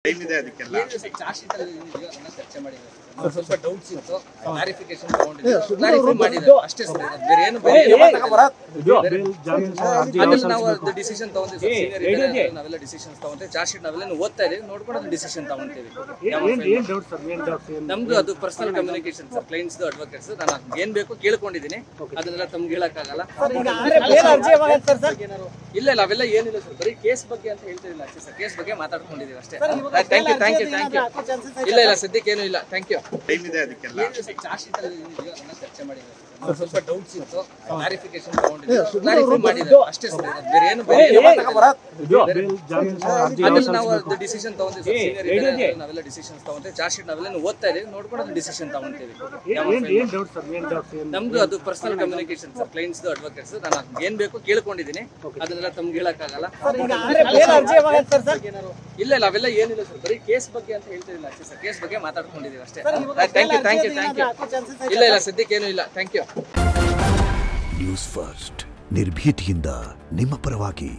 ಏನಿದೆ ಅದಕ್ಕೆಲ್ಲ ಚರ್ಚೆ ಮಾಡಿದ್ದಾರೆ ಸ್ವಲ್ಪ ಡೌಟ್ಸ್ ಇತ್ತು ಕ್ಲಾರಿಫಿಕೇಶನ್ ತಗೊಂಡಿದ್ದೀವಿ ಕ್ಲಾರಿಫೈ ಮಾಡಿದ್ದಾರೆ ಅಷ್ಟೇ ಸರ್ ಬೇರೆ ಏನು ಆಮೇಲೆ ನಾವು ಅದು ಡಿಸಿಷನ್ ತಗೊಂತೀವಿ ಸೀನಿಯರ್ ಇದ್ದಾರೆ ನಾವೆಲ್ಲ ಡಿಸಿಷನ್ಸ್ ತಗೊಂತೀವಿ ಚಾರ್ಜ್ ಶೀಟ್ ನಾವೆಲ್ಲ ಓದ್ತಾ ಇದೀವಿ ನೋಡ್ಕೊಂಡು ಅದು ಡಿಸಿಷನ್ ತಗೊಂತೀವಿ ನಮ್ದು ಅದು personal communication sir clients advocates ನಾನು ಏನ್ ಬೇಕು ಕೇಳ್ಕೊಂಡಿದ್ದೀನಿ ಅದನ್ನೆಲ್ಲ ತಮ್ಗೆ ಹೇಳಕ್ಕಾಗಲ್ಲ ಇಲ್ಲ ಇಲ್ಲ ಅವೆಲ್ಲ ಏನಿಲ್ಲ ಸರ್ ಬರೀ ಕೇಸ್ ಬಗ್ಗೆ ಅಂತ ಹೇಳ್ತಿಲ್ಲ ಅಷ್ಟೇ ಸರ್ ಕೇಸ್ ಬಗ್ಗೆ ಮಾತಾಡ್ಕೊಂಡಿದ್ದೀವಿ ಅಷ್ಟೇ ಥ್ಯಾಂಕ್ ಯು ಇಲ್ಲ ಇಲ್ಲ ಸದ್ಯಕ್ಕೆ ಏನೂ ಇಲ್ಲ ಥ್ಯಾಂಕ್ ಯು ಏನಿದೆ ಅದಕ್ಕೆಲ್ಲ ಚಾರ್ಜ್ ಶೀಟ್ ಅಲ್ಲಿ ಚರ್ಚೆ ಮಾಡಿದ್ದಾರೆ ಸ್ವಲ್ಪ ಡೌಟ್ಸ್ ಇತ್ತು ಕ್ಲಾರಿಫಿಕೇಶನ್ ತಗೊಂಡಿದ್ದೀವಿ ಕ್ಲಾರಿಫೈ ಮಾಡಿದ್ದಾರೆ ಅಷ್ಟೇ ಸರ್ ಬೇರೆ ಏನು ಆಮೇಲೆ ನಾವು ಅದು ಡಿಸಿಷನ್ ತಗೊಂತೀವಿ ಸರ್ ಸೀನಿಯರ್ ಇದ್ದಾರೆ ನಾವೆಲ್ಲ ಡಿಸಿಷನ್ಸ್ ತಗೊಂತೀವಿ ಚಾರ್ಜ್ ಶೀಟ್ ನಾವೆಲ್ಲ ಓದ್ತಾ ಇದೀವಿ ನೋಡ್ಕೊಂಡು ಅದು ಡಿಸಿಷನ್ ತಗೊಂತೀವಿ ನಮ್ದು ಅದು personal communication sir clients advocates ನಾನು ಏನ್ ಬೇಕು ಕೇಳ್ಕೊಂಡಿದ್ದೀನಿ ಅದನ್ನೆಲ್ಲ ತಮ್ಗೆ ಹೇಳಕ್ಕಾಗಲ್ಲ ಇಲ್ಲ ಇಲ್ಲ ಅವೆಲ್ಲ ಏನಿಲ್ಲ ಸರ್ ಬರೀ ಕೇಸ್ ಬಗ್ಗೆ ಅಂತ ಹೇಳ್ತಿಲ್ಲ ಅಷ್ಟೇ ಸರ್ ಕೇಸ್ ಬಗ್ಗೆ ಮಾತಾಡ್ಕೊಂಡಿದ್ದೀವಿ ಅಷ್ಟೇ ಥ್ಯಾಂಕ್ ಯು ಇಲ್ಲ ಇಲ್ಲ ಸದ್ಯಕ್ಕೆ ಏನೂ ಇಲ್ಲ ಥ್ಯಾಂಕ್ ಯು ನ್ಯೂಸ್ ಫಸ್ಟ್ ನಿರ್ಭೀತಿಯಿಂದ ನಿಮ್ಮ ಪರವಾಗಿ.